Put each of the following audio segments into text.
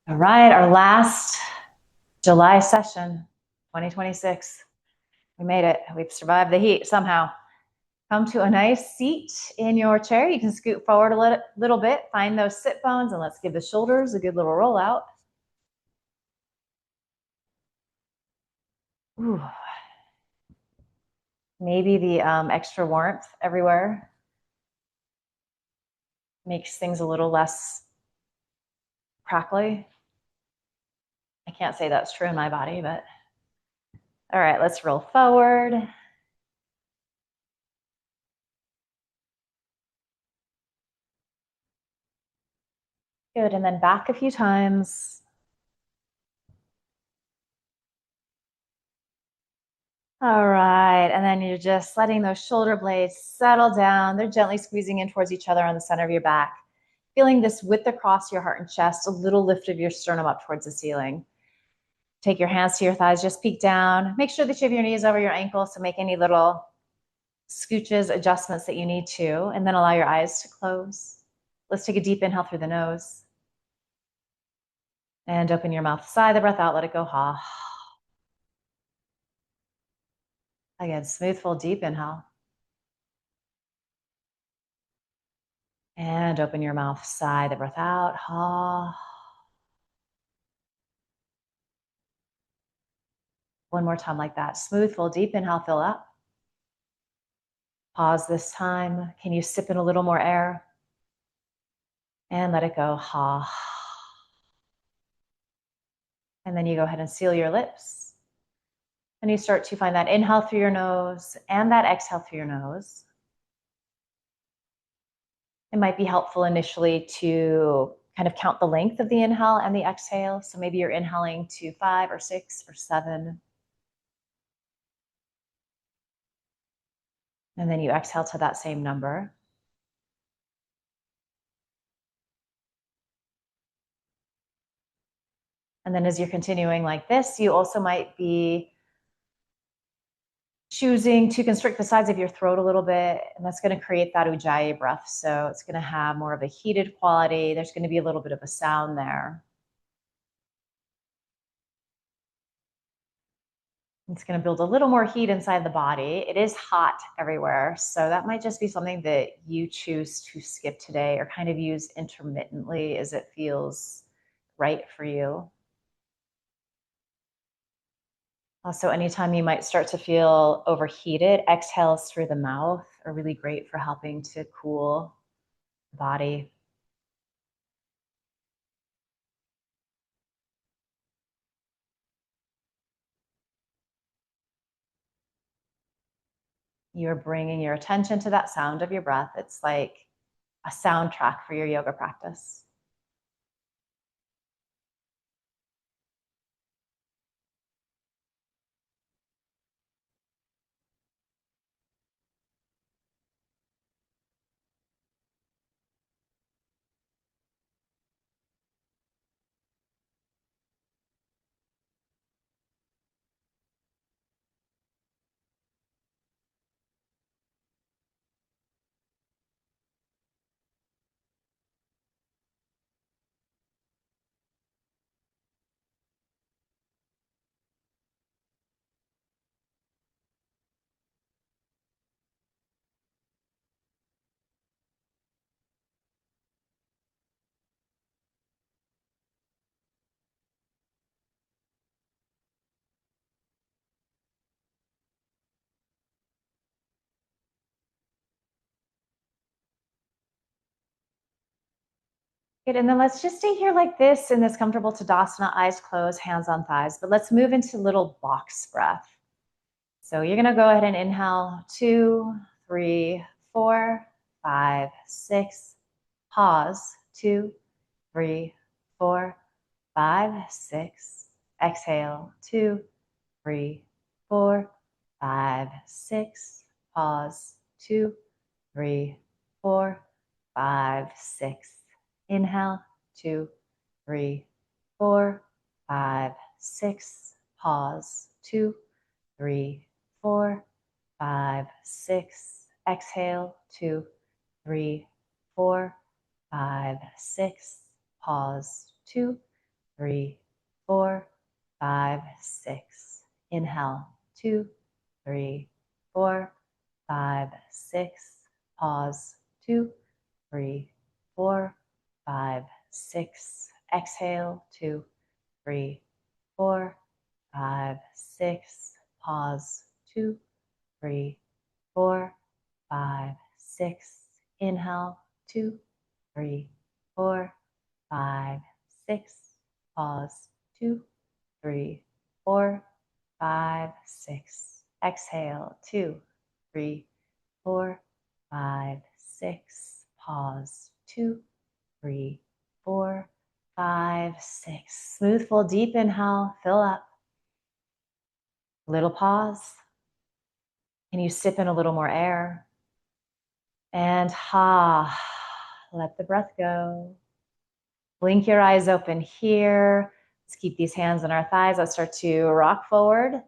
All right, our last July session, 2026. We made it. We've survived the heat somehow. Come to a nice seat in your chair. You can scoot forward a little bit, find those sit bones, and let's give the shoulders a good little roll out. Ooh. Maybe the extra warmth everywhere makes things a little less crackly. I can't say that's true in my body, but all right, let's roll forward. Good, and then back a few times. All right, and then you're just letting those shoulder blades settle down. They're gently squeezing in towards each other on the center of your back. Feeling this width across your heart and chest, a little lift of your sternum up towards the ceiling. Take your hands to your thighs, just peek down. Make sure that you have your knees over your ankles, so make any little scooches, adjustments that you need to, and then allow your eyes to close. Let's take a deep inhale through the nose. And open your mouth, sigh the breath out, let it go, ha. Again, smooth, full, deep inhale. And open your mouth, sigh the breath out, ha. One more time like that. Smooth, full, deep inhale, fill up. Pause this time. Can you sip in a little more air? And let it go, ha. And then you go ahead and seal your lips. And you start to find that inhale through your nose and that exhale through your nose. It might be helpful initially to kind of count the length of the inhale and the exhale. So maybe you're inhaling to 5 or 6 or 7. And then you exhale to that same number. And then as you're continuing like this, you also might be choosing to constrict the sides of your throat a little bit, and that's going to create that ujjayi breath. So it's going to have more of a heated quality. There's going to be a little bit of a sound there. It's going to build a little more heat inside the body. It is hot everywhere, so that might just be something that you choose to skip today or kind of use intermittently as it feels right for you. Also, anytime you might start to feel overheated, exhales through the mouth are really great for helping to cool the body. You're bringing your attention to that sound of your breath. It's like a soundtrack for your yoga practice. Good, and then let's just stay here like this in this comfortable Tadasana, eyes closed, hands on thighs, but let's move into little box breath. So you're gonna go ahead and inhale 2, 3, 4, 5, 6, pause, 2, 3, 4, 5, 6, exhale, 2, 3, 4, 5, 6, pause, 2, 3, 4, 5, 6. Inhale, 2, 3, 4, 5, 6. Pause, 2, 3, 4, 5, 6. Exhale, 2, 3, 4, 5, 6. Pause, 2, 3, 4, 5, 6. Inhale, 2, 3, 4, 5, 6. Pause, 2, 3, 4, 5, 6. Exhale, 2, 3, 4, 5, 6. Pause, 2, 3, 4, 5, 6. Inhale, 2, 3, 4, 5, 6. Pause, 2, 3, 4, 5, 6. Exhale, 2, 3, 4, 5, 6. Pause, 2, 3, 4, 5, 6. Smooth, full, deep inhale, fill up. Little pause. Can you sip in a little more air? And let the breath go. Blink your eyes open here. Let's keep these hands on our thighs. Let's start to rock forward.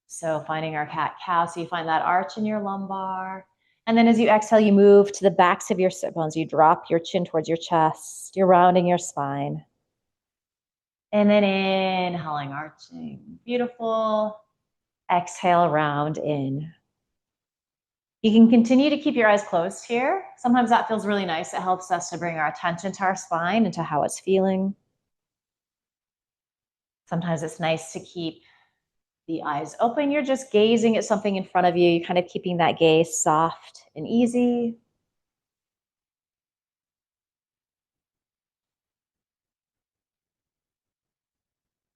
So finding our cat-cow. So you find that arch in your lumbar. And then as you exhale, you move to the backs of your sit bones. You drop your chin towards your chest. You're rounding your spine. And then inhaling, arching. Beautiful. Exhale, round in. You can continue to keep your eyes closed here. Sometimes that feels really nice. It helps us to bring our attention to our spine and to how it's feeling. Sometimes it's nice to keep the eyes open. You're just gazing at something in front of you. You're kind of keeping that gaze soft and easy.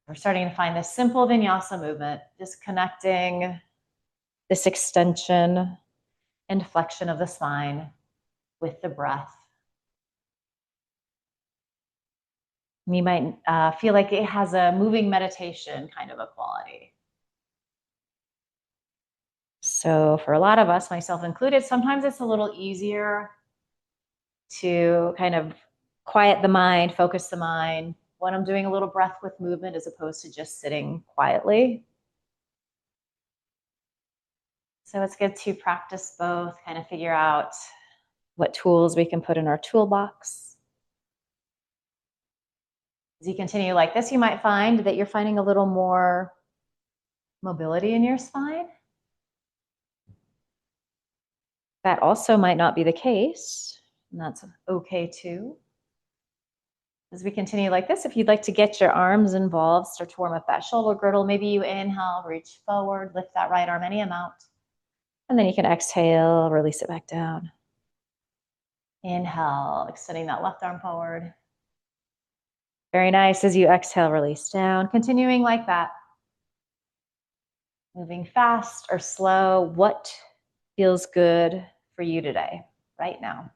We're starting to find this simple vinyasa movement, just connecting this extension and flexion of the spine with the breath. You might feel like it has a moving meditation kind of a quality. So for a lot of us, myself included, sometimes it's a little easier to kind of quiet the mind, focus the mind when I'm doing a little breath with movement as opposed to just sitting quietly. So it's good to practice both, kind of figure out what tools we can put in our toolbox. As you continue like this, you might find that you're finding a little more mobility in your spine. That also might not be the case, and that's okay too. As we continue like this, if you'd like to get your arms involved, start to warm up that shoulder girdle. Maybe you inhale, reach forward, lift that right arm any amount. And then you can exhale, release it back down. Inhale, extending that left arm forward. Very nice. As you exhale, release down. Continuing like that. Moving fast or slow. What feels good for you today, right now?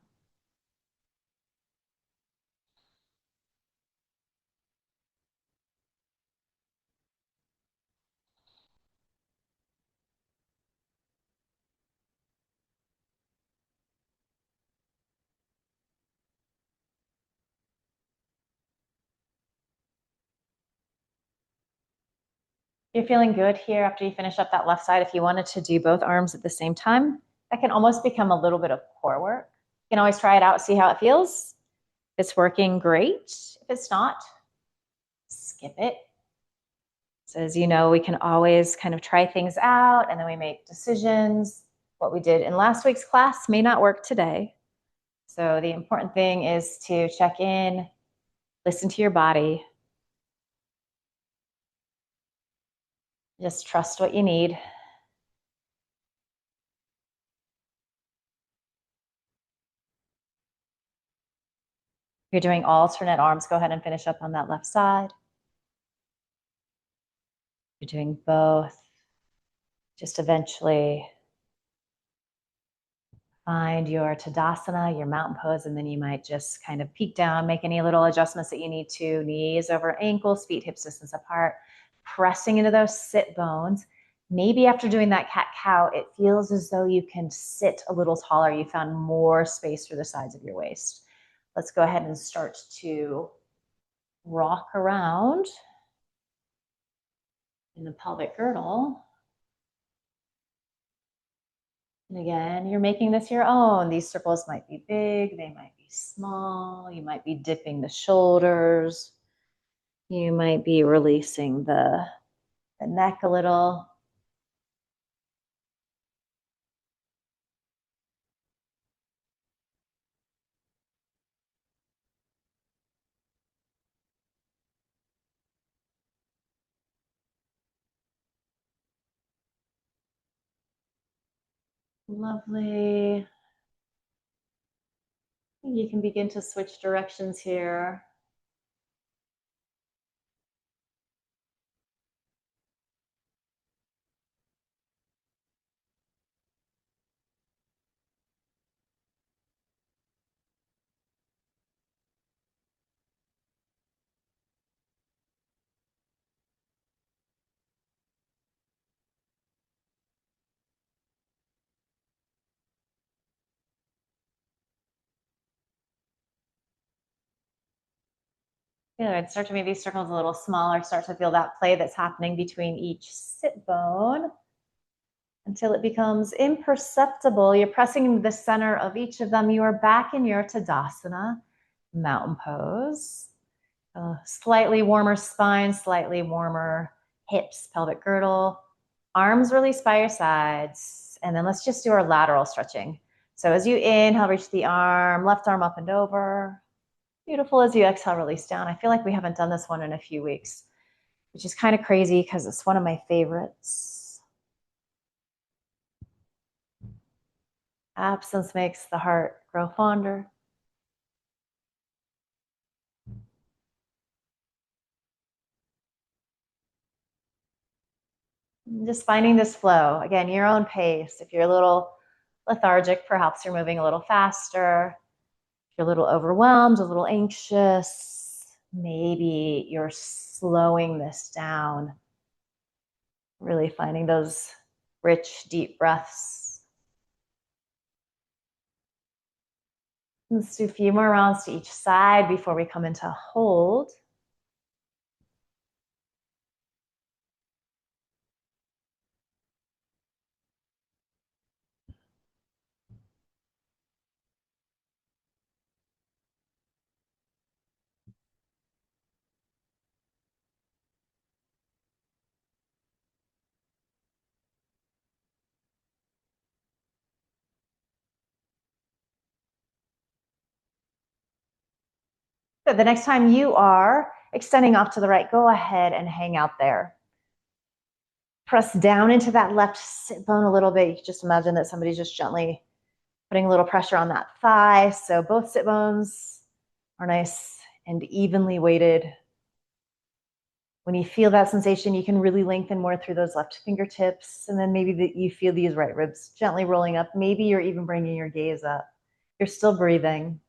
You're feeling good here after you finish up that left side. If you wanted to do both arms at the same time, that can almost become a little bit of core work. You can always try it out, see how it feels. If it's working, great. If it's not, skip it. So as you know, we can always kind of try things out and then we make decisions. What we did in last week's class may not work today. So the important thing is to check in, listen to your body. Just trust what you need. If you're doing alternate arms, go ahead and finish up on that left side. If you're doing both, just eventually find your Tadasana, your mountain pose, and then you might just kind of peek down, make any little adjustments that you need to. Knees over ankles, feet hips distance apart, pressing into those sit bones. Maybe after doing that cat-cow, it feels as though you can sit a little taller. You found more space through the sides of your waist. Let's go ahead and start to rock around in the pelvic girdle. And again, you're making this your own. These circles might be big, they might be small. You might be dipping the shoulders. You might be releasing the neck a little. Lovely. You can begin to switch directions here. Good. Start to make these circles a little smaller. Start to feel that play that's happening between each sit bone until it becomes imperceptible. You're pressing the center of each of them. You are back in your Tadasana, mountain pose. Slightly warmer spine, slightly warmer hips, pelvic girdle. Arms released by your sides. And then let's just do our lateral stretching. So as you inhale, reach the arm, left arm up and over. Beautiful. As you exhale, release down. I feel like we haven't done this one in a few weeks, which is kind of crazy because it's one of my favorites. Absence makes the heart grow fonder. Just finding this flow. Again, your own pace. If you're a little lethargic, perhaps you're moving a little faster. If you're a little overwhelmed, a little anxious, maybe you're slowing this down. Really finding those rich, deep breaths. Let's do a few more rounds to each side before we come into hold. So the next time you are extending off to the right, go ahead and hang out there. Press down into that left sit bone a little bit. You can just imagine that somebody's just gently putting a little pressure on that thigh. So both sit bones are nice and evenly weighted. When you feel that sensation, you can really lengthen more through those left fingertips. And then maybe you feel these right ribs gently rolling up. Maybe you're even bringing your gaze up. You're still breathing.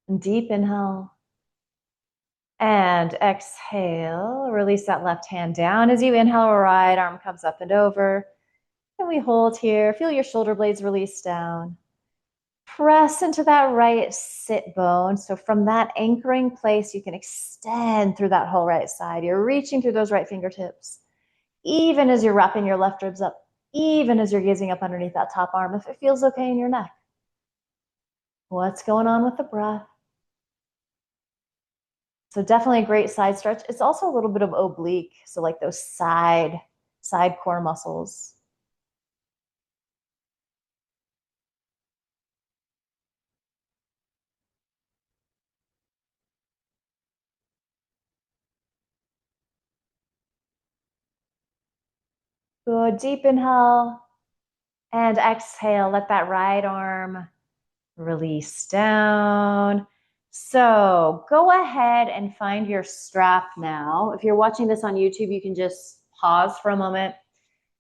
And deep inhale. And exhale, release that left hand down. As you inhale, right arm comes up and over. And we hold here. Feel your shoulder blades release down. Press into that right sit bone. So from that anchoring place, you can extend through that whole right side. You're reaching through those right fingertips. Even as you're wrapping your left ribs up, even as you're gazing up underneath that top arm, if it feels okay in your neck. What's going on with the breath? So definitely a great side stretch. It's also a little bit of oblique. So like those side core muscles. Good, deep inhale and exhale. Let that right arm release down. So go ahead and find your strap now. If you're watching this on YouTube, you can just pause for a moment.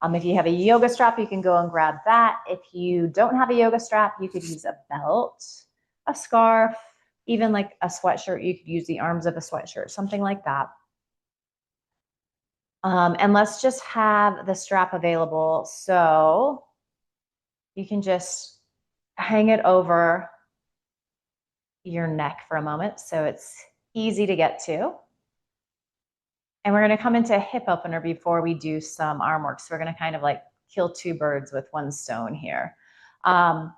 If you have a yoga strap, you can go and grab that. If you don't have a yoga strap, you could use a belt, a scarf, even like a sweatshirt. You could use the arms of a sweatshirt, something like that. And let's just have the strap available. So you can just hang it over your neck for a moment so it's easy to get to. And we're going to come into a hip opener before we do some arm work. So we're going to kind of like kill two birds with one stone here.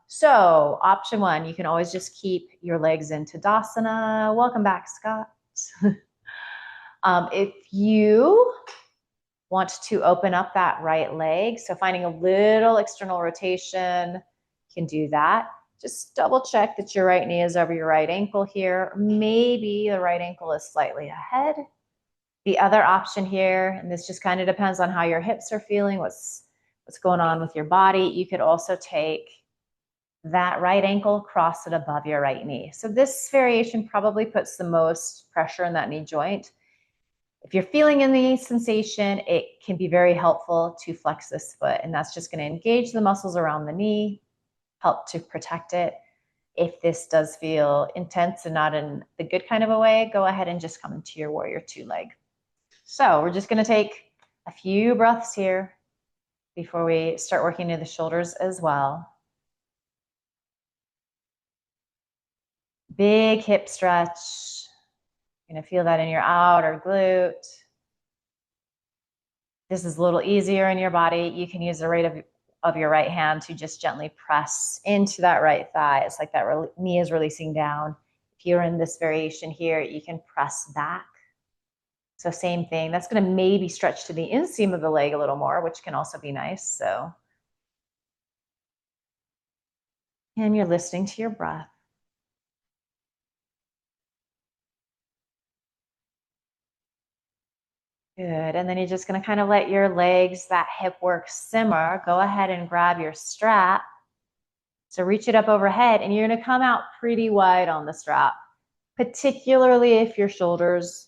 So option one, you can always just keep your legs in Tadasana. Welcome back, Scott. If you want to open up that right leg, so finding a little external rotation, you can do that. Just double check that your right knee is over your right ankle here. Maybe the right ankle is slightly ahead. The other option here, and this just kind of depends on how your hips are feeling, what's going on with your body, you could also take that right ankle, cross it above your right knee. So this variation probably puts the most pressure in that knee joint. If you're feeling any sensation, it can be very helpful to flex this foot, and that's just going to engage the muscles around the knee, help to protect it. If this does feel intense and not in the good kind of a way, go ahead and just come into your warrior two leg. So we're just going to take a few breaths here before we start working to the shoulders as well. Big hip stretch. You're going to feel that in your outer glute. This is a little easier in your body. You can use the weight of your right hand to just gently press into that right thigh. It's like that knee is releasing down. If you're in this variation here, you can press back. So same thing. That's going to maybe stretch to the inseam of the leg a little more, which can also be nice. So, and you're listening to your breath. Good. And then you're just going to kind of let your legs, that hip work simmer. Go ahead and grab your strap. So reach it up overhead, and you're going to come out pretty wide on the strap, particularly if your shoulders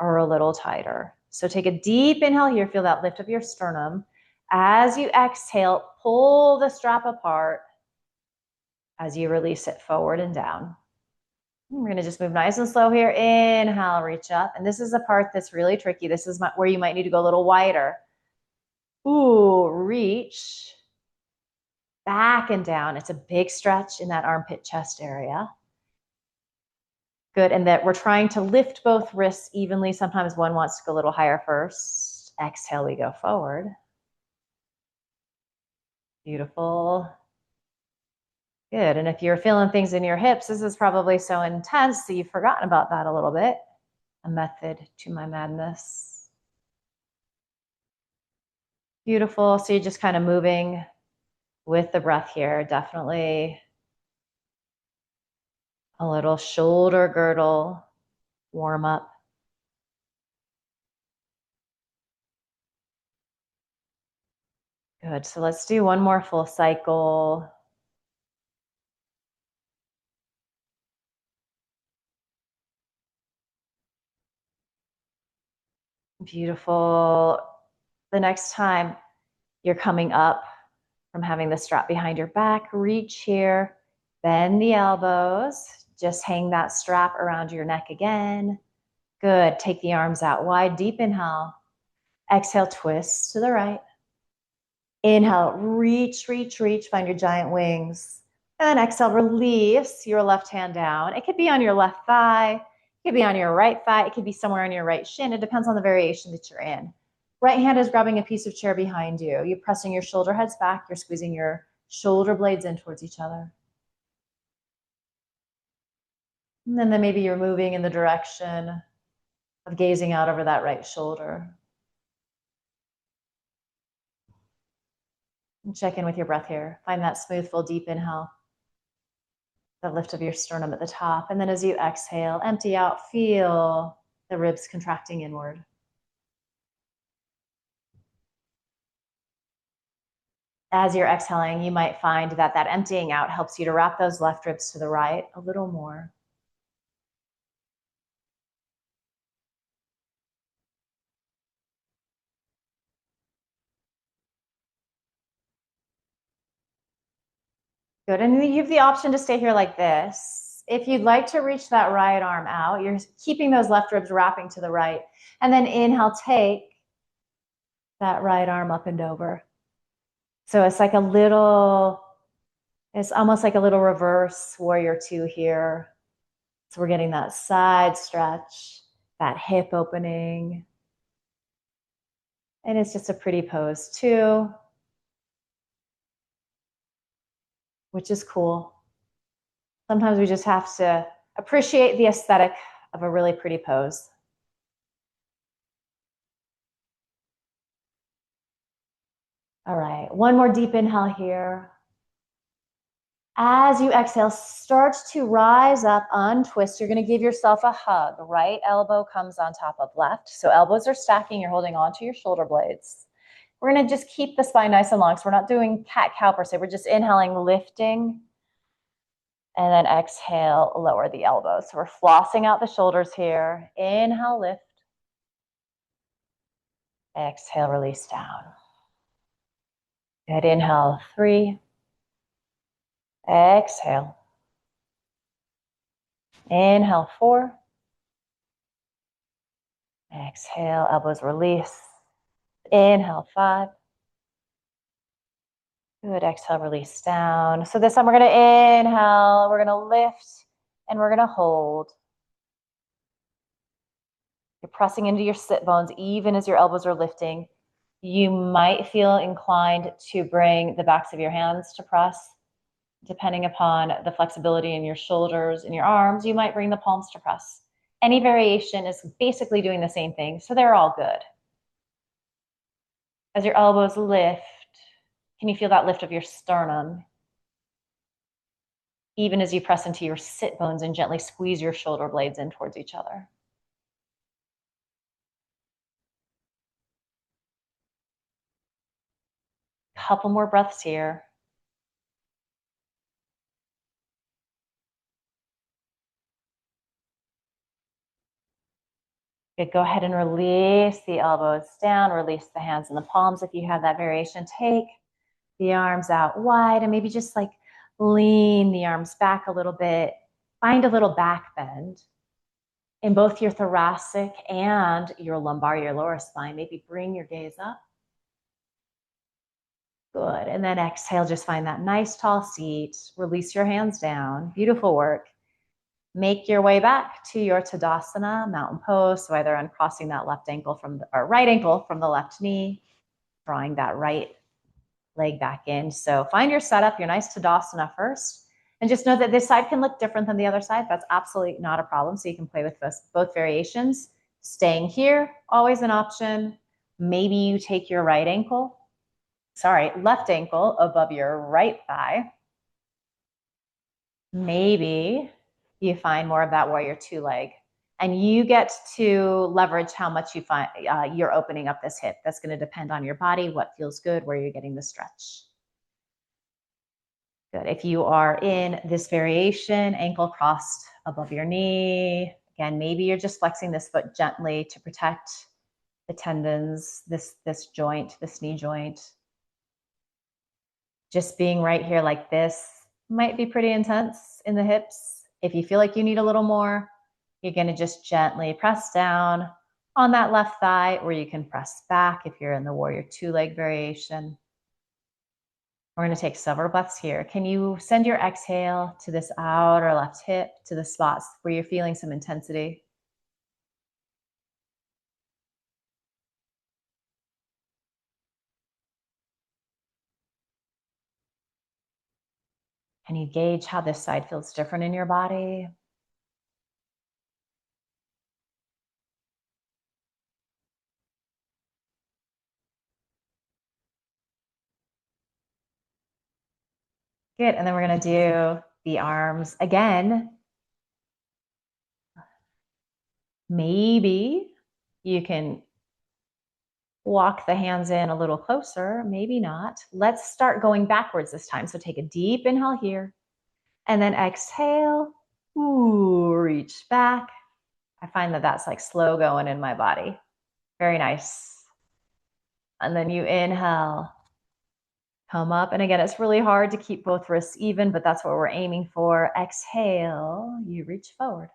are a little tighter. So take a deep inhale here. Feel that lift of your sternum. As you exhale, pull the strap apart as you release it forward and down. We're going to just move nice and slow here. Inhale, reach up. And this is the part that's really tricky. This is where you might need to go a little wider. Ooh, reach back and down. It's a big stretch in that armpit chest area. Good. And that we're trying to lift both wrists evenly. Sometimes one wants to go a little higher first. Exhale, we go forward. Beautiful. Good. And if you're feeling things in your hips, this is probably so intense that you've forgotten about that a little bit. A method to my madness. Beautiful. So you're just kind of moving with the breath here. Definitely a little shoulder girdle warm up. Good. So let's do one more full cycle. Beautiful. The next time you're coming up from having the strap behind your back, reach here, bend the elbows, just hang that strap around your neck again. Good. Take the arms out wide, deep inhale. Exhale, twist to the right. Inhale, reach, reach, reach, find your giant wings. And then exhale, release your left hand down. It could be on your left thigh. It could be on your right thigh. It could be somewhere on your right shin. It depends on the variation that you're in. Right hand is grabbing a piece of chair behind you. You're pressing your shoulder heads back. You're squeezing your shoulder blades in towards each other. And then maybe you're moving in the direction of gazing out over that right shoulder. And check in with your breath here. Find that smooth, full, deep inhale. The lift of your sternum at the top. And then as you exhale, empty out, feel the ribs contracting inward. As you're exhaling, you might find that that emptying out helps you to wrap those left ribs to the right a little more. Good. And you have the option to stay here like this. If you'd like to reach that right arm out, you're keeping those left ribs wrapping to the right. And then inhale, take that right arm up and over. So it's like a little, it's almost like a little reverse warrior two here. So we're getting that side stretch, that hip opening. And it's just a pretty pose too, which is cool. Sometimes we just have to appreciate the aesthetic of a really pretty pose. All right, one more deep inhale here. As you exhale, start to rise up, untwist. You're going to give yourself a hug. Right elbow comes on top of left. So elbows are stacking. You're holding onto your shoulder blades. We're going to just keep the spine nice and long. So we're not doing cat-cow per se. We're just inhaling, lifting, and then exhale, lower the elbows. So we're flossing out the shoulders here. Inhale, lift. Exhale, release down. Good. Inhale, 3. Exhale. Inhale, 4. Exhale, elbows release. Inhale, 5. Good. Exhale, release down. So this time we're going to inhale, we're going to lift, and we're going to hold. You're pressing into your sit bones even as your elbows are lifting. You might feel inclined to bring the backs of your hands to press. Depending upon the flexibility in your shoulders and your arms, you might bring the palms to press. Any variation is basically doing the same thing, so they're all good. As your elbows lift, can you feel that lift of your sternum? Even as you press into your sit bones and gently squeeze your shoulder blades in towards each other. Couple more breaths here. Good. Go ahead and release the elbows down, release the hands and the palms if you have that variation. Take the arms out wide and maybe just like lean the arms back a little bit. Find a little back bend in both your thoracic and your lumbar, your lower spine. Maybe bring your gaze up. Good. And then exhale, just find that nice tall seat. Release your hands down. Beautiful work. Make your way back to your Tadasana, mountain pose. So either uncrossing that left ankle from the, or right ankle from the left knee, drawing that right leg back in. So find your setup, your nice Tadasana first. And just know that this side can look different than the other side. That's absolutely not a problem. So you can play with both variations. Staying here, always an option. Maybe you take your left ankle above your right thigh. Maybe you find more of that warrior 2 leg. And you get to leverage how much you find you're opening up this hip. That's going to depend on your body, what feels good, where you're getting the stretch. Good. If you are in this variation, ankle crossed above your knee, again, maybe you're just flexing this foot gently to protect the tendons, this joint, this knee joint. Just being right here like this might be pretty intense in the hips. If you feel like you need a little more, you're going to just gently press down on that left thigh, or you can press back if you're in the warrior 2 leg variation. We're going to take several breaths here. Can you send your exhale to this outer left hip, to the spots where you're feeling some intensity? Can you gauge how this side feels different in your body? Good. And then we're going to do the arms again. Maybe you can walk the hands in a little closer, maybe not. Let's start going backwards this time. So take a deep inhale here and then exhale. Ooh, reach back. I find that that's like slow going in my body. Very nice. And then you inhale, come up. And again, it's really hard to keep both wrists even, but that's what we're aiming for. Exhale, you reach forward.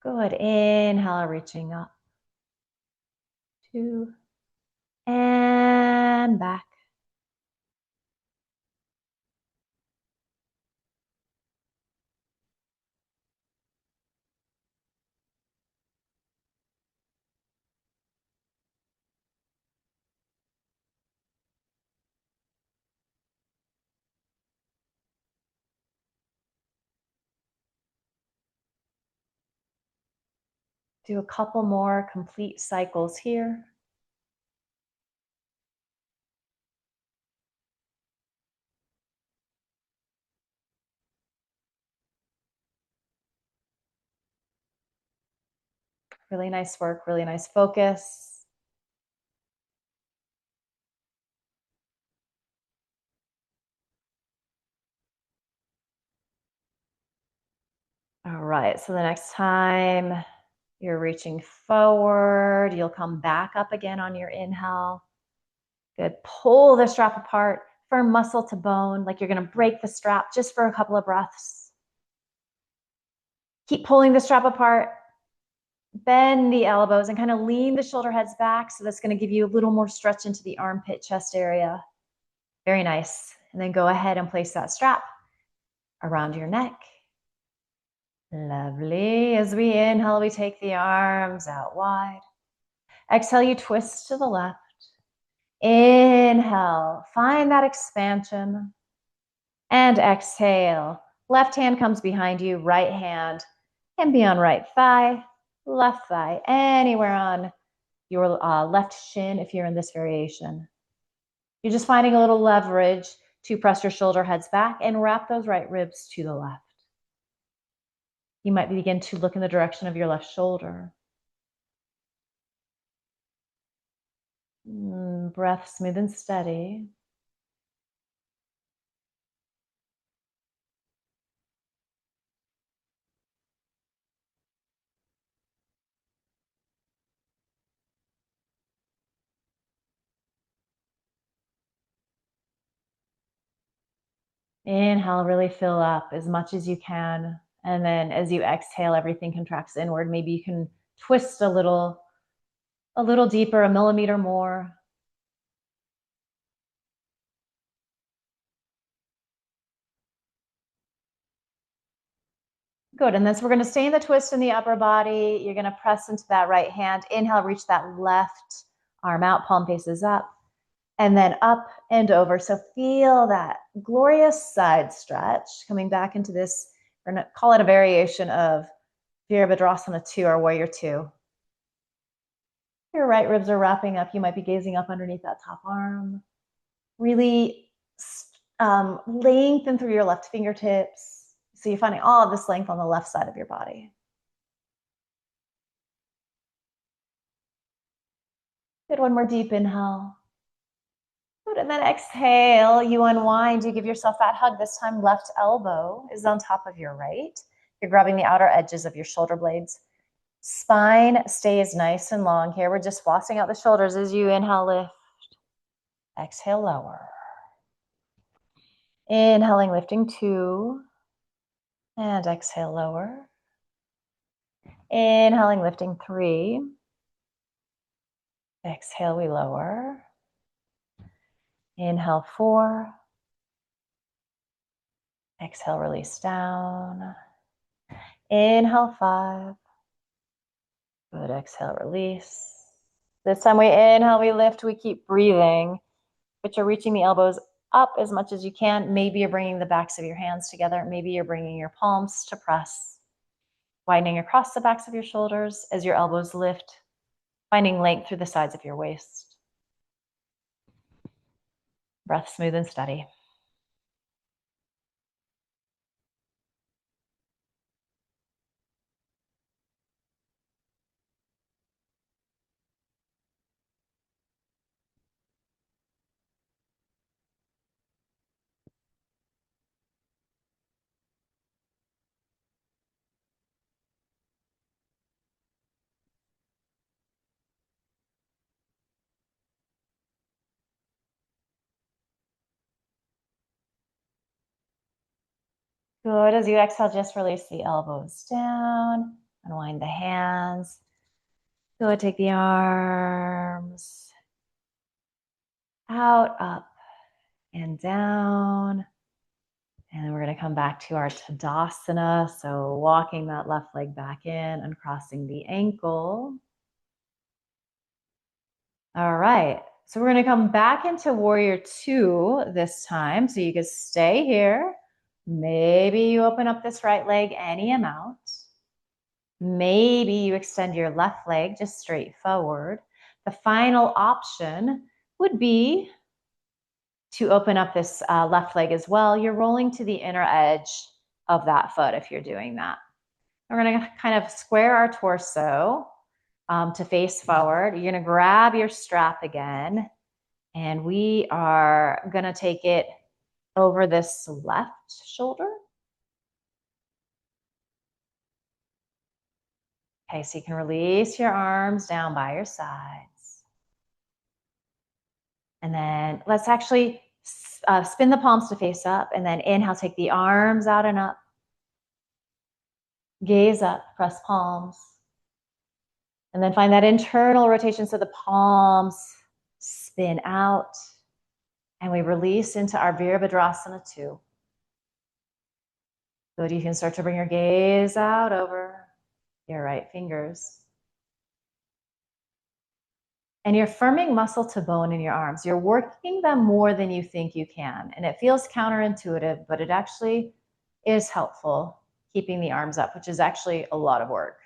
Good. Inhale, reaching up. 2, and back. Do a couple more complete cycles here. Really nice work, really nice focus. All right, so the next time you're reaching forward, you'll come back up again on your inhale. Good, pull the strap apart, firm muscle to bone, like you're gonna break the strap just for a couple of breaths. Keep pulling the strap apart, bend the elbows and kind of lean the shoulder heads back. So that's gonna give you a little more stretch into the armpit chest area. Very nice. And then go ahead and place that strap around your neck. Lovely. As we inhale, we take the arms out wide. Exhale, you twist to the left. Inhale, find that expansion. And exhale. Left hand comes behind you, right hand can be on right thigh, left thigh, anywhere on your left shin if you're in this variation. You're just finding a little leverage to press your shoulder heads back and wrap those right ribs to the left. You might begin to look in the direction of your left shoulder. Breath smooth and steady. Inhale, really fill up as much as you can. And then as you exhale, everything contracts inward. Maybe you can twist a little deeper, a millimeter more. Good, and then so we're gonna stay in the twist in the upper body. You're gonna press into that right hand. Inhale, reach that left arm out, palm faces up, and then up and over. So feel that glorious side stretch coming back into this, we're gonna call it a variation of Virabhadrasana 2 or Warrior 2. Your right ribs are wrapping up. You might be gazing up underneath that top arm. Really lengthen through your left fingertips. So you're finding all of this length on the left side of your body. Good, one more deep inhale. Good, and then exhale, you unwind, you give yourself that hug. This time, left elbow is on top of your right. You're grabbing the outer edges of your shoulder blades. Spine stays nice and long here. We're just flossing out the shoulders as you inhale, lift. Exhale, lower. Inhaling, lifting 2. And exhale, lower. Inhaling, lifting 3. Exhale, we lower. Inhale, 4. Exhale, release down. Inhale, 5. Good, exhale, release. This time we inhale, we lift, we keep breathing, but you're reaching the elbows up as much as you can. Maybe you're bringing the backs of your hands together. Maybe you're bringing your palms to press, widening across the backs of your shoulders as your elbows lift, finding length through the sides of your waist. Breath smooth and steady. Good, as you exhale, just release the elbows down, unwind the hands. Good, take the arms out, up, and down. And then we're gonna come back to our Tadasana. So walking that left leg back in, uncrossing the ankle. All right, so we're gonna come back into Warrior 2 this time. So you can stay here. Maybe you open up this right leg any amount. Maybe you extend your left leg just straight forward. The final option would be to open up this left leg as well. You're rolling to the inner edge of that foot if you're doing that. We're going to kind of square our torso to face forward. You're going to grab your strap again, and we are going to take it over this left shoulder. Okay, so you can release your arms down by your sides. And then let's actually spin the palms to face up, and then inhale, take the arms out and up. Gaze up, press palms. And then find that internal rotation so the palms spin out. And we release into our Virabhadrasana 2. Good, you can start to bring your gaze out over your right fingers. And you're firming muscle to bone in your arms. You're working them more than you think you can. And it feels counterintuitive, but it actually is helpful keeping the arms up, which is actually a lot of work.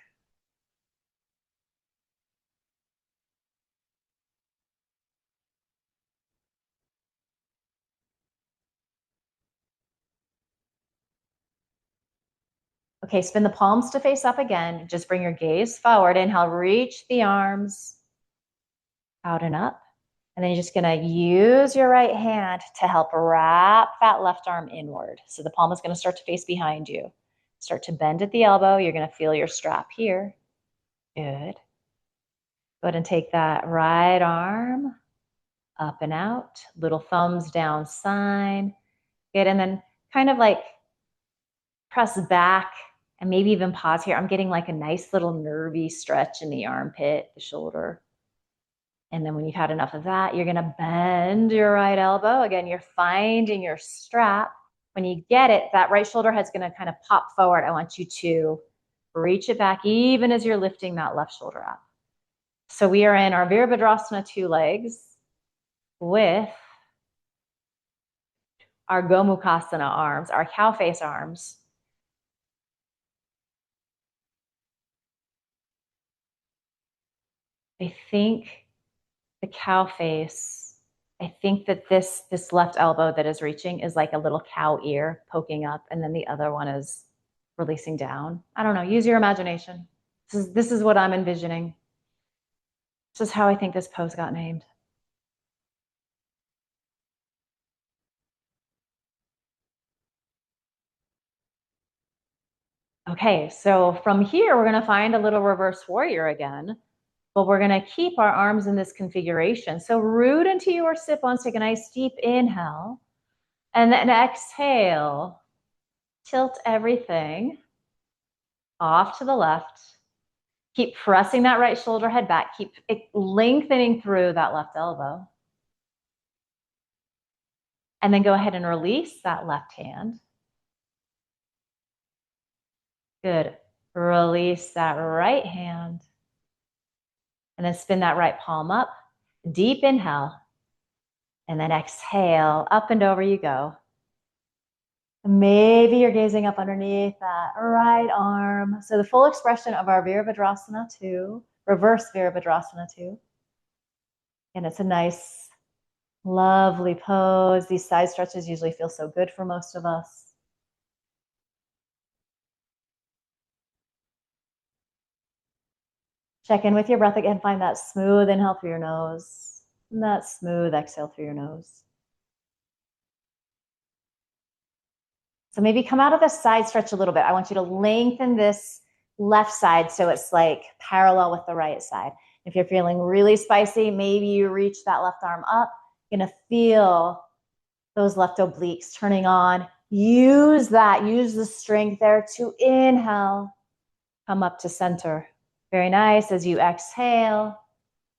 Okay, spin the palms to face up again. Just bring your gaze forward. Inhale, reach the arms out and up. And then you're just gonna use your right hand to help wrap that left arm inward. So the palm is gonna start to face behind you. Start to bend at the elbow. You're gonna feel your strap here. Good. Go ahead and take that right arm up and out. Little thumbs down sign. Good, and then kind of like press back and maybe even pause here. I'm getting like a nice little nervy stretch in the armpit, the shoulder. And then when you've had enough of that, you're gonna bend your right elbow. Again, you're finding your strap. When you get it, that right shoulder head's gonna kind of pop forward. I want you to reach it back even as you're lifting that left shoulder up. So we are in our Virabhadrasana 2 legs with our Gomukhasana arms, our cow face arms. I think the cow face, I think that this left elbow that is reaching is like a little cow ear poking up, and then the other one is releasing down. I don't know, use your imagination. This is what I'm envisioning. This is how I think this pose got named. Okay, so from here, we're gonna find a little reverse warrior again, but we're gonna keep our arms in this configuration. So root into your sit-bones, take a nice deep inhale, and then exhale, tilt everything off to the left. Keep pressing that right shoulder head back. Keep lengthening through that left elbow. And then go ahead and release that left hand. Good. Release that right hand. And then spin that right palm up. Deep inhale. And then exhale. Up and over you go. Maybe you're gazing up underneath that right arm. So the full expression of our Virabhadrasana 2, reverse Virabhadrasana 2. And it's a nice, lovely pose. These side stretches usually feel so good for most of us. Check in with your breath again. Find that smooth inhale through your nose and that smooth exhale through your nose. So maybe come out of the side stretch a little bit. I want you to lengthen this left side so it's like parallel with the right side. If you're feeling really spicy, maybe you reach that left arm up. You're gonna feel those left obliques turning on. Use that, use the strength there to inhale. Come up to center. Very nice. As you exhale,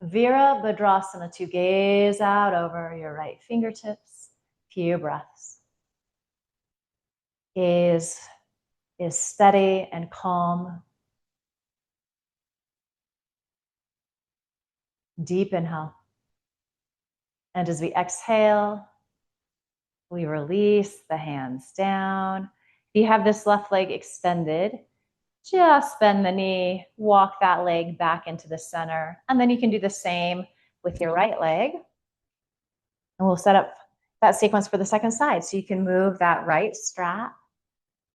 Virabhadrasana 2, gaze out over your right fingertips. Few breaths. Gaze is steady and calm. Deep inhale. And as we exhale, we release the hands down. If you have this left leg extended, Just bend the knee, walk that leg back into the center. And then you can do the same with your right leg. And we'll set up that sequence for the second side. So you can move that right strap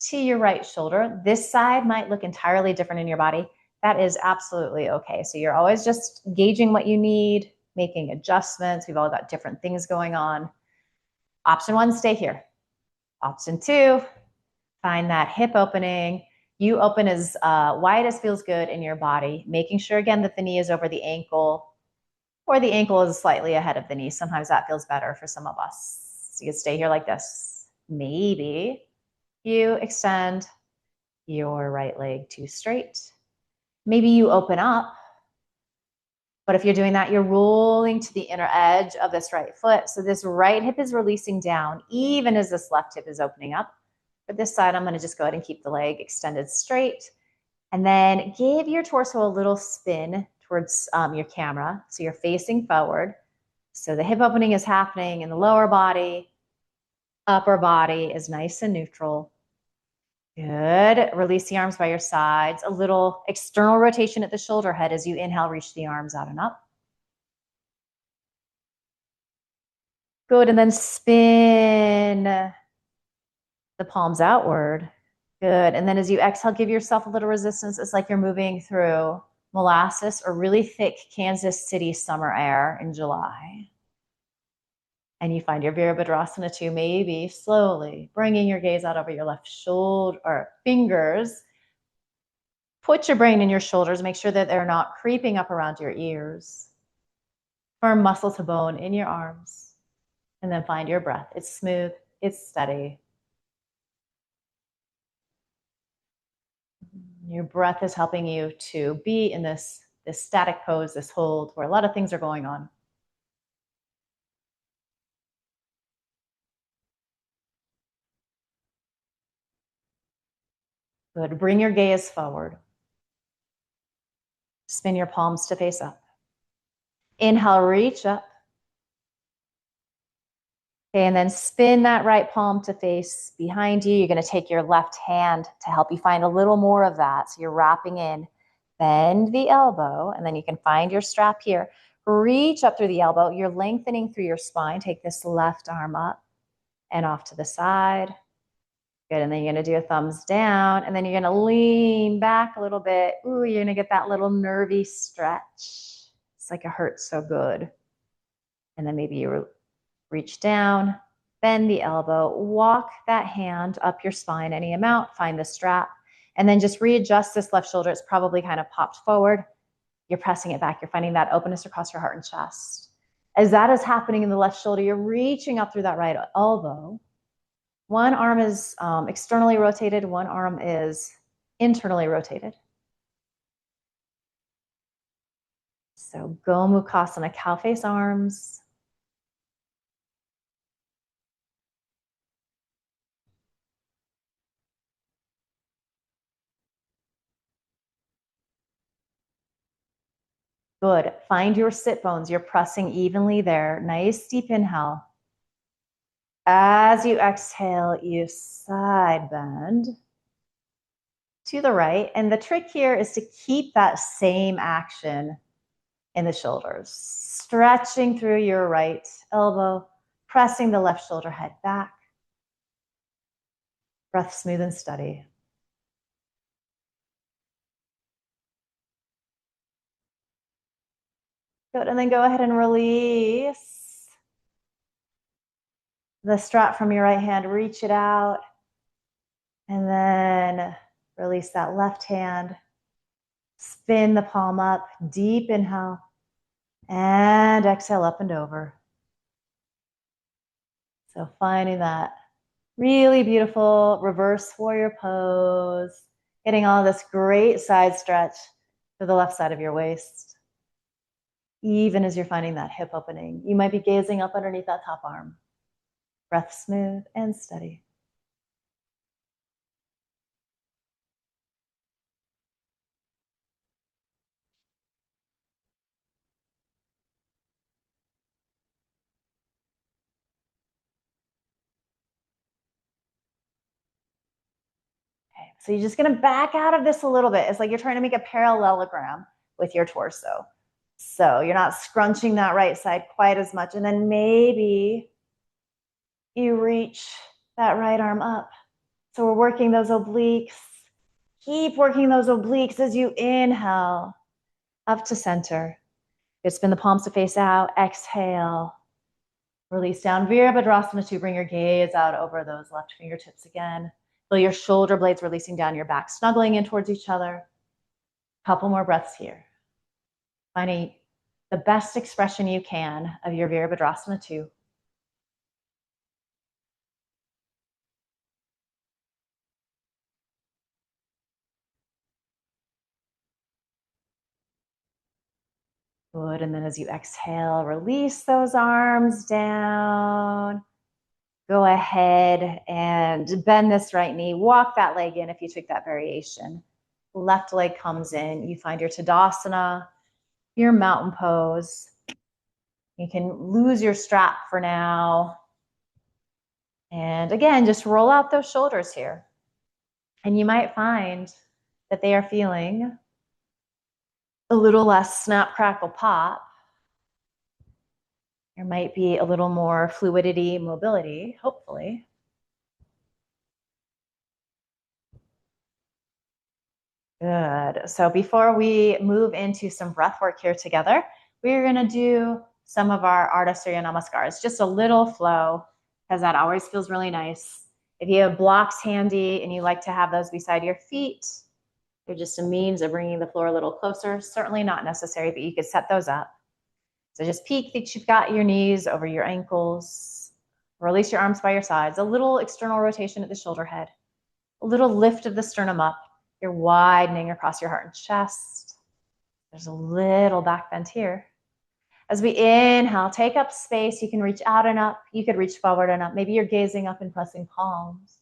to your right shoulder. This side might look entirely different in your body. That is absolutely okay. So you're always just gauging what you need, making adjustments. We've all got different things going on. Option one, stay here. Option two, find that hip opening. You open as wide as feels good in your body, making sure again that the knee is over the ankle or the ankle is slightly ahead of the knee. Sometimes that feels better for some of us. So you can stay here like this. Maybe you extend your right leg too straight. Maybe you open up, but if you're doing that, you're rolling to the inner edge of this right foot. So this right hip is releasing down, even as this left hip is opening up. For this side, I'm gonna just go ahead and keep the leg extended straight. And then give your torso a little spin towards your camera. So you're facing forward. So the hip opening is happening in the lower body, upper body is nice and neutral. Good. Release the arms by your sides. A little external rotation at the shoulder head as you inhale, reach the arms out and up. Good. And then spin the palms outward. Good. And then as you exhale, give yourself a little resistance. It's like you're moving through molasses or really thick Kansas City summer air in July. And you find your Virabhadrasana too, maybe slowly bringing your gaze out over your left shoulder or fingers. Put your brain in your shoulders. Make sure that they're not creeping up around your ears. Firm muscle to bone in your arms. And then find your breath. It's smooth. It's steady. Your breath is helping you to be in this static pose, this hold, where a lot of things are going on. Good. Bring your gaze forward. Spin your palms to face up. Inhale, reach up. Okay, and then spin that right palm to face behind you. You're going to take your left hand to help you find a little more of that. So you're wrapping in. Bend the elbow, and then you can find your strap here. Reach up through the elbow. You're lengthening through your spine. Take this left arm up and off to the side. Good, and then you're going to do a thumbs down, and then you're going to lean back a little bit. Ooh, you're going to get that little nervy stretch. It's like it hurts so good. And then maybe you reach down, bend the elbow, walk that hand up your spine any amount, find the strap, and then just readjust this left shoulder. It's probably kind of popped forward. You're pressing it back. You're finding that openness across your heart and chest. As that is happening in the left shoulder, you're reaching up through that right elbow. One arm is externally rotated. One arm is internally rotated. So Gomukhasana, cow face arms. Good. Find your sit bones. You're pressing evenly there. Nice deep inhale. As you exhale, you side bend to the right. And the trick here is to keep that same action in the shoulders. Stretching through your right elbow, pressing the left shoulder head back. Breath smooth and steady. Good. And then go ahead and release the strap from your right hand. Reach it out. And then release that left hand. Spin the palm up. Deep inhale. And exhale up and over. So finding that really beautiful reverse warrior pose. Getting all this great side stretch to the left side of your waist. Even as you're finding that hip opening, you might be gazing up underneath that top arm. Breath smooth and steady. Okay. So you're just going to back out of this a little bit. It's like you're trying to make a parallelogram with your torso. So you're not scrunching that right side quite as much. And then maybe you reach that right arm up. So we're working those obliques. Keep working those obliques as you inhale up to center. Good, spin the palms to face out. Exhale. Release down. Virabhadrasana 2. Bring your gaze out over those left fingertips again. Feel your shoulder blades releasing down your back, snuggling in towards each other. Couple more breaths here. Finding the best expression you can of your Virabhadrasana 2. Good, and then as you exhale, release those arms down. Go ahead and bend this right knee. Walk that leg in if you took that variation. Left leg comes in. You find your Tadasana, your mountain pose. You can lose your strap for now. And again, just roll out those shoulders here. And you might find that they are feeling a little less snap, crackle, pop. There might be a little more fluidity, mobility, hopefully. Good. So before we move into some breath work here together, we're going to do some of our Ardha Surya Namaskars, just a little flow, because that always feels really nice. If you have blocks handy and you like to have those beside your feet, they're just a means of bringing the floor a little closer. Certainly not necessary, but you could set those up. So just peek that you've got your knees over your ankles. Release your arms by your sides. A little external rotation at the shoulder head. A little lift of the sternum up. You're widening across your heart and chest. There's a little back bend here. As we inhale, take up space. You can reach out and up. You could reach forward and up. Maybe you're gazing up and pressing palms.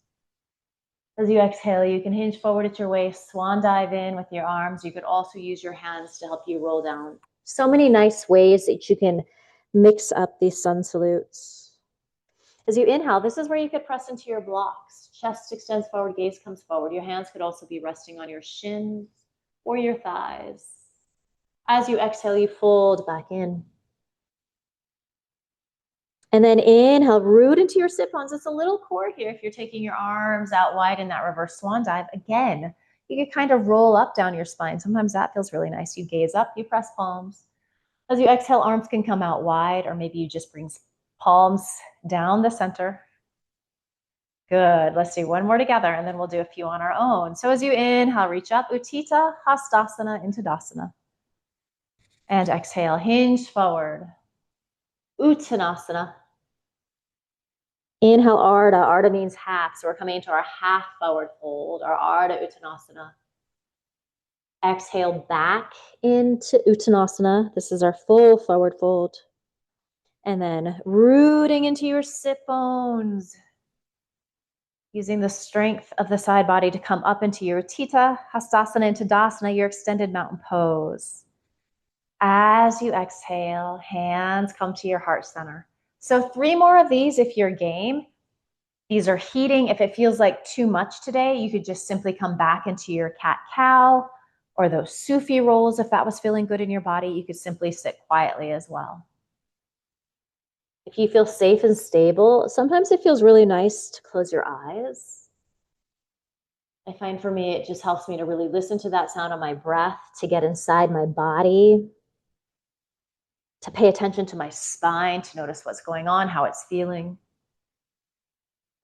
As you exhale, you can hinge forward at your waist, swan dive in with your arms. You could also use your hands to help you roll down. So many nice ways that you can mix up these sun salutes. As you inhale, this is where you could press into your blocks. Chest extends forward, gaze comes forward. Your hands could also be resting on your shins or your thighs. As you exhale, you fold back in. And then inhale, root into your sit bones. It's a little core here if you're taking your arms out wide in that reverse swan dive. Again, you could kind of roll up down your spine. Sometimes that feels really nice. You gaze up, you press palms. As you exhale, arms can come out wide, or maybe you just bring palms down the center. Good. Let's do one more together, and then we'll do a few on our own. So as you inhale, reach up, Utthita Hastasana into Dasana. And exhale, hinge forward. Uttanasana. Inhale, Ardha. Ardha means half, so we're coming into our half forward fold, our Ardha Uttanasana. Exhale, back into Uttanasana. This is our full forward fold. And then rooting into your sit bones. Using the strength of the side body to come up into your Utthita Hastasana into Dasana, your extended mountain pose. As you exhale, hands come to your heart center. So 3 more of these if you're game. These are heating. If it feels like too much today, you could just simply come back into your cat-cow or those Sufi rolls. If that was feeling good in your body, you could simply sit quietly as well. If you feel safe and stable, sometimes it feels really nice to close your eyes. I find for me, it just helps me to really listen to that sound of my breath, to get inside my body, to pay attention to my spine, to notice what's going on, how it's feeling.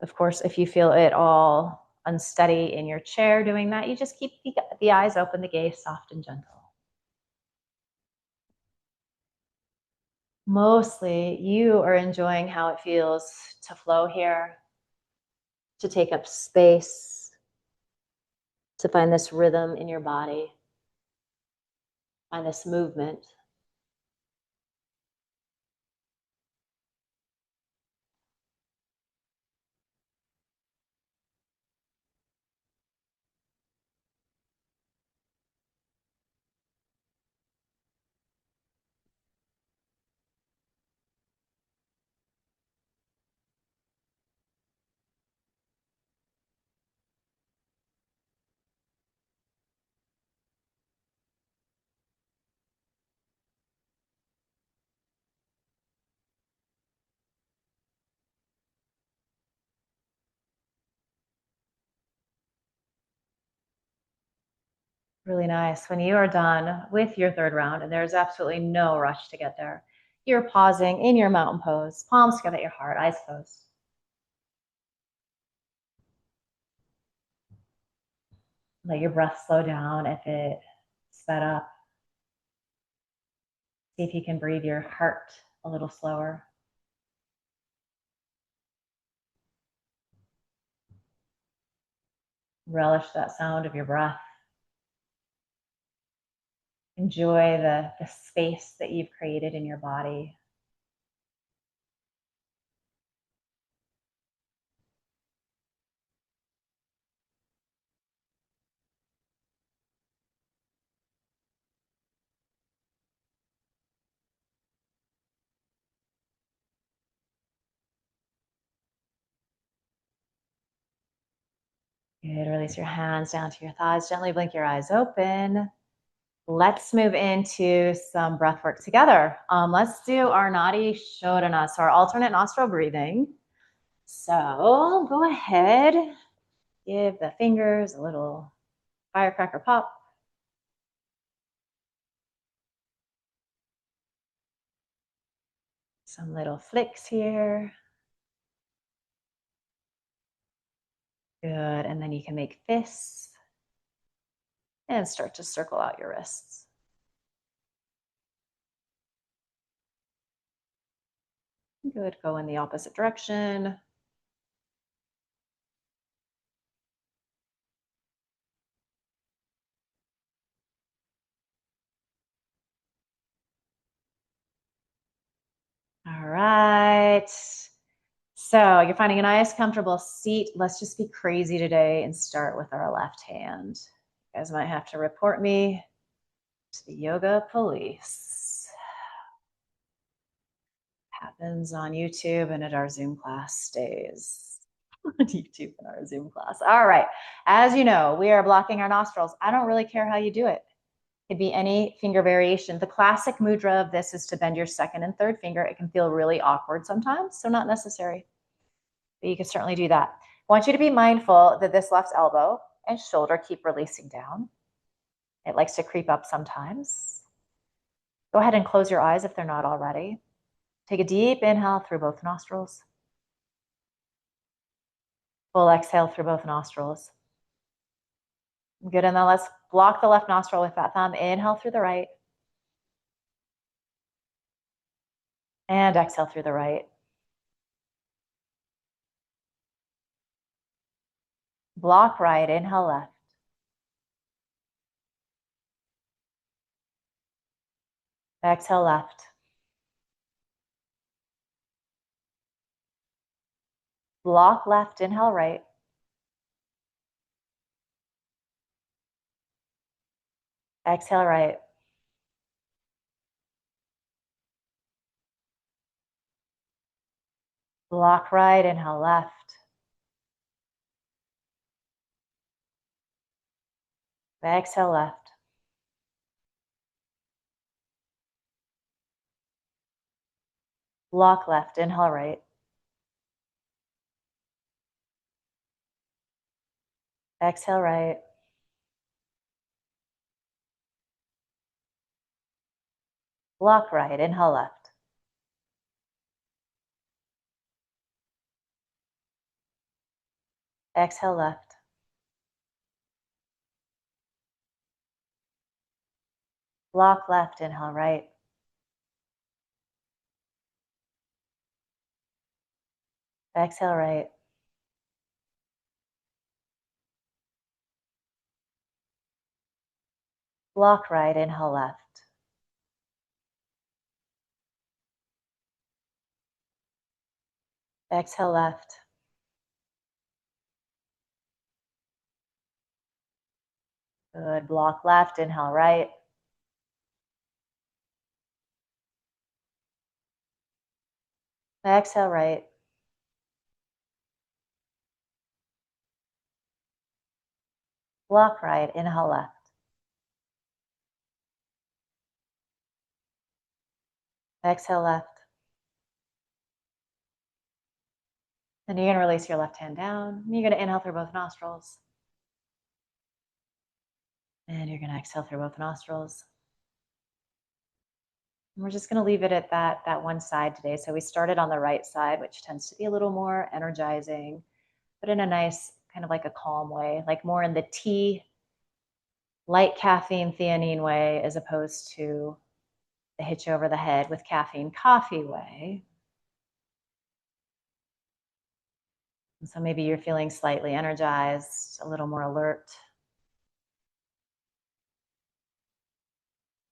Of course, if you feel it all unsteady in your chair doing that, you just keep the eyes open, the gaze soft and gentle. Mostly, you are enjoying how it feels to flow here, to take up space, to find this rhythm in your body, find this movement. Really nice. When you are done with your third round, and there's absolutely no rush to get there, you're pausing in your mountain pose, palms together at your heart, eyes closed. Let your breath slow down if it sped up. See if you can breathe your heart a little slower. Relish that sound of your breath. Enjoy the space that you've created in your body. Good. Release your hands down to your thighs. Gently blink your eyes open. Let's move into some breath work together. Let's do our nadi shodhana, so our alternate nostril breathing. So go ahead, give the fingers a little firecracker pop. Some little flicks here. Good. And then you can make fists and start to circle out your wrists. Good. Go in the opposite direction. All right. So you're finding a nice, comfortable seat. Let's just be crazy today and start with our left hand. You guys might have to report me to the yoga police. Happens on YouTube and at our Zoom class stays on YouTube and our Zoom class. All right. As you know, we are blocking our nostrils. I don't really care how you do it. It could be any finger variation. The classic mudra of this is to bend your second and third finger. It can feel really awkward sometimes, so not necessary. But you can certainly do that. I want you to be mindful that this left elbow and shoulder keep releasing down. It likes to creep up sometimes. Go ahead and close your eyes if they're not already. Take a deep inhale through both nostrils. Full exhale through both nostrils. Good, and then let's block the left nostril with that thumb. Inhale through the right. And exhale through the right. Block right, inhale left. Exhale left. Block left, inhale right. Exhale right. Block right, inhale left. Exhale left. Block left, inhale right. Exhale right. Block right, inhale left. Exhale left. Block left, inhale right. Exhale right. Block right, inhale left. Exhale left. Good. Block left, inhale right. Exhale right. Block right, inhale left. Exhale left. Then you're going to release your left hand down. You're going to inhale through both nostrils. And you're going to exhale through both nostrils. And we're just going to leave it at that one side today. So we started on the right side, which tends to be a little more energizing, but in a nice kind of like a calm way, like more in the tea, light caffeine, theanine way, as opposed to the hit you over the head with caffeine coffee way. And so maybe you're feeling slightly energized, a little more alert.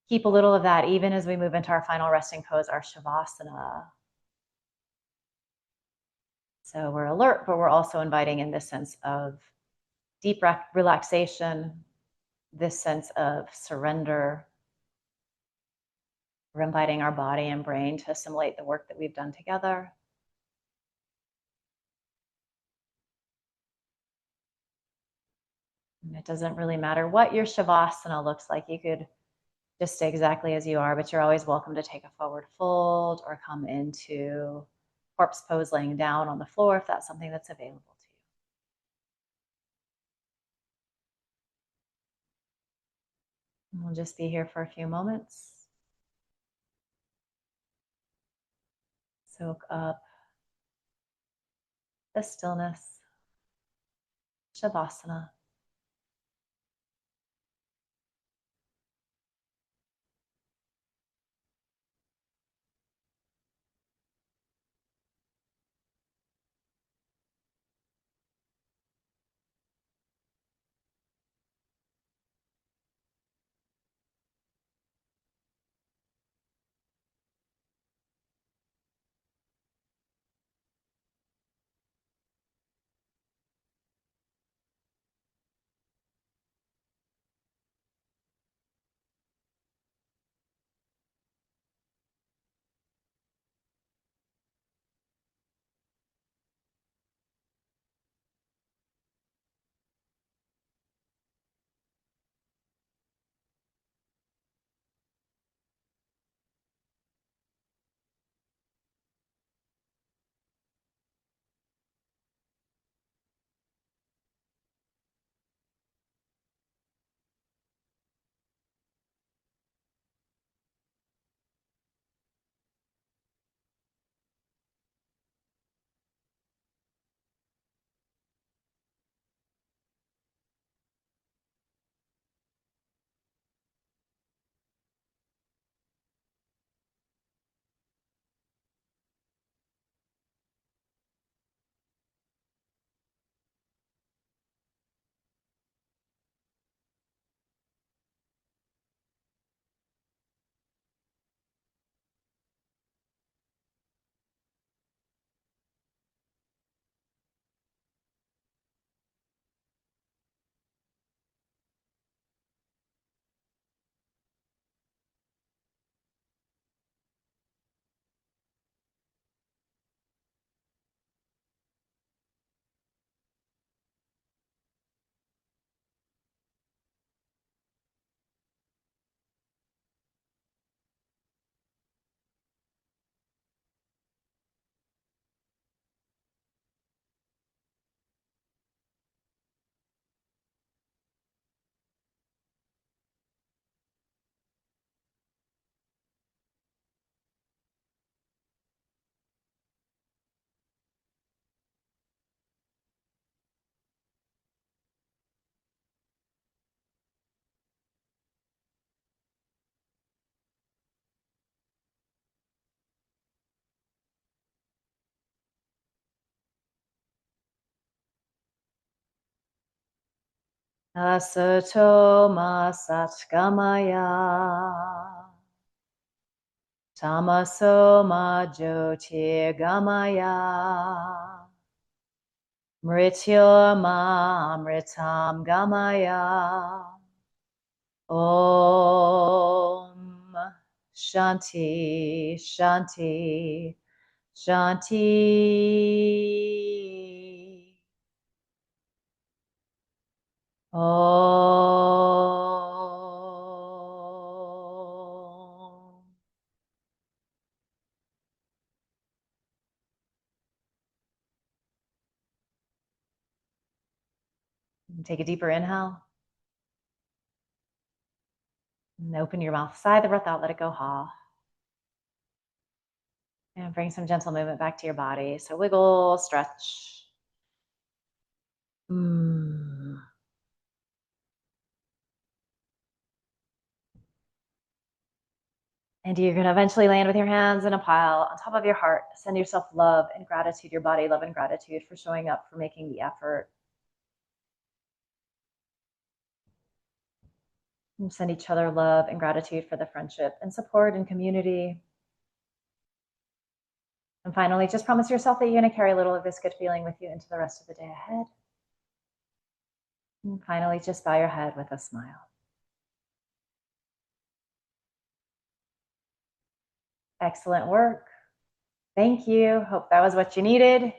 Keep a little of that even as we move into our final resting pose, our shavasana. So we're alert, but we're also inviting in this sense of deep relaxation, this sense of surrender. We're inviting our body and brain to assimilate the work that we've done together. And it doesn't really matter what your shavasana looks like. You could just stay exactly as you are, but you're always welcome to take a forward fold or come into corpse pose laying down on the floor if that's something that's available to you. And we'll just be here for a few moments. Soak up the stillness, shavasana. Asato ma satgamaya. Tamaso ma jyotirgamaya. Mrityorma amritam gamaya. Om Shanti Shanti Shanti. Om. Take a deeper inhale. And open your mouth, sigh the breath out, let it go ha. And bring some gentle movement back to your body. So wiggle, stretch. Mm. And you're going to eventually land with your hands in a pile on top of your heart. Send yourself love and gratitude, your body love and gratitude for showing up, for making the effort. And send each other love and gratitude for the friendship and support and community. And finally, just promise yourself that you're going to carry a little of this good feeling with you into the rest of the day ahead. And finally, just bow your head with a smile. Excellent work. Thank you. Hope that was what you needed.